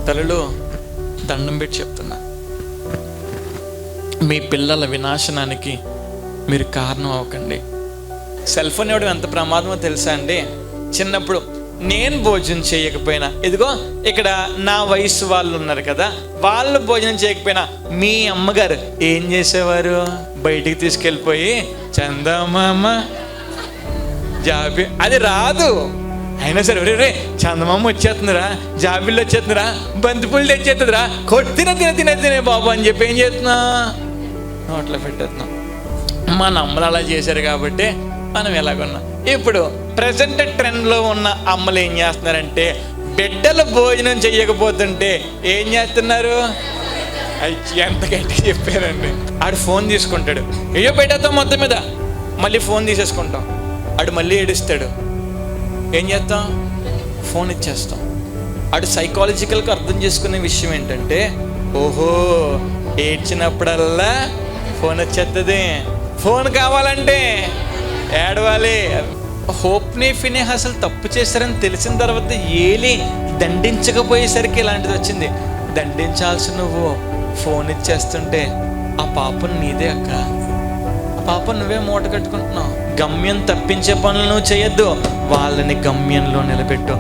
తల్లులు, దండం పెట్టి చెప్తున్నా, మీ పిల్లల వినాశనానికి మీరు కారణం అవ్వకండి. సెల్ ఫోన్ ఇవ్వడం ఎంత ప్రమాదమో తెలుసా అండి? చిన్నప్పుడు నేను భోజనం చేయకపోయినా, ఇదిగో ఇక్కడ నా వయసు వాళ్ళు ఉన్నారు కదా, వాళ్ళు భోజనం చేయకపోయినా మీ అమ్మగారు ఏం చేసేవారు? బయటికి తీసుకెళ్ళిపోయి చందమామ జాబి, అది రాదు అయినా సరే, రే చందమామ వచ్చేస్తుందిరా, జాబిల్లో వచ్చేస్తుందిరా, బంతిపూలు తెచ్చేస్తుందిరా, తినే బాబు అని చెప్పి ఏం చేస్తున్నా, నోట్లో పెట్టేస్తున్నాం. మన అమ్మలు అలా చేశారు కాబట్టి మనం ఎలాగున్నాం. ఇప్పుడు ప్రజెంట్ ట్రెండ్లో ఉన్న అమ్మలు ఏం చేస్తున్నారంటే, బిడ్డలు భోజనం చెయ్యకపోతుంటే ఏం చేస్తున్నారు? ఎంత గట్టి చెప్పారండి. ఆడు ఫోన్ తీసుకుంటాడు, అయ్యో పెట్టేస్తాం మొత్తం మీద, మళ్ళీ ఫోన్ తీసేసుకుంటాం. ఆడు మళ్ళీ ఏడుస్తాడు, ఏం చేస్తాం? ఫోన్ ఇచ్చేస్తాం. ఆడు సైకాలజికల్గా అర్థం చేసుకునే విషయం ఏంటంటే, ఓహో ఏడ్చినప్పుడల్లా ఫోన్ వచ్చేస్తుంది, ఫోన్ కావాలంటే ఏడవాలి. హోప్ని ఫినెహాసులు తప్పు చేశారని తెలిసిన తర్వాత ఏలి దండించకపోయేసరికి ఇలాంటిది వచ్చింది. దండించాల్సి నువ్వు ఫోన్ ఇచ్చేస్తుంటే ఆ పాపం నీదే అక్క, ఆ పాపం నువ్వే మూట కట్టుకుంటున్నావు. గమ్యం తప్పించే పనులు నువ్వు చేయొద్దు, వాళ్ళని గమ్యంలో నిలబెట్టు.